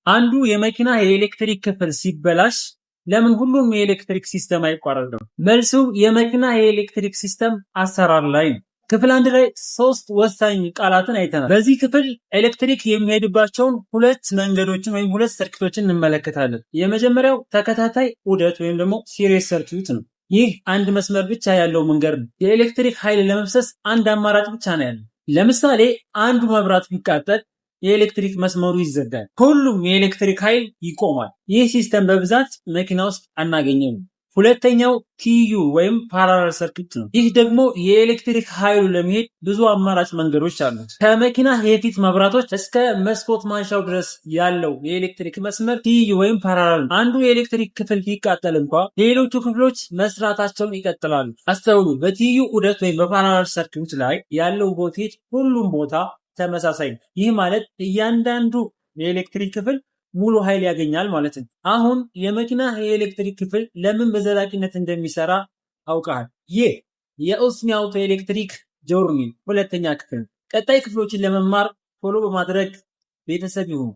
አንዱ የመኪና የኤሌክትሪክ ክፍል ሲበላሽ ለምን ሁሉም የኤሌክትሪክ ሲስተም አይቋረጥም? መልሱ የመኪና የኤሌክትሪክ ሲስተም አሰራር ላይ ነው። ክፍል 1 ላይ 3 ወሳኝ ቃላትን አይተናል። በዚህ ክፍል ኤሌክትሪክ የሚሄድባቸውን ሁለት መንገዶችን ወይም ሁለት ሰርኪቶችን እንመለከታለን። የመጀመሪያው ተከታታይ ዑደት ወይም ደግሞ ሲሪየስ ሰርኪት ነው። ይህ አንድ መስመር ብቻ ያለው መንገድ ነው። የኤሌክትሪክ ኃይል ለመፍሰስ አንድ አማራጭ ብቻ ነው ያለው። ለምሳሌ አንዱ መብራት ቢቃጠል የኤሌክትሪክ መስመሩ ይዘጋል፣ ሁሉም የኤሌክትሪክ ኃይል ይቆማል። ይህ ሲስተም በብዛት መኪና ውስጥ አናገኘውም። ሁለተኛው ቲዩ ወይም ፓራለል ሰርኪት ነው። ይህ ደግሞ የኤሌክትሪክ ኃይሉ ለመሄድ ብዙ አማራጭ መንገዶች አሉት። ከመኪና የፊት መብራቶች እስከ መስኮት ማንሻው ድረስ ያለው የኤሌክትሪክ መስመር ቲዩ ወይም ፓራለል ነው። አንዱ የኤሌክትሪክ ክፍል ቢቃጠል እንኳ ሌሎቹ ክፍሎች መስራታቸውን ይቀጥላሉ። አስተውሉ፣ በቲዩ ዑደት ወይም በፓራለል ሰርኪት ላይ ያለው ቮልቴጅ ሁሉም ቦታ ተመሳሳይ ነው። ይህ ማለት እያንዳንዱ የኤሌክትሪክ ክፍል ሙሉ ኃይል ያገኛል ማለት ነው። አሁን የመኪና የኤሌክትሪክ ክፍል ለምን በዘላቂነት እንደሚሰራ አውቃል። ይህ የኦስሚ አውቶ ኤሌክትሪክ ጆርኒ ሁለተኛ ክፍል። ቀጣይ ክፍሎችን ለመማር ፎሎ በማድረግ ቤተሰብ ይሁኑ።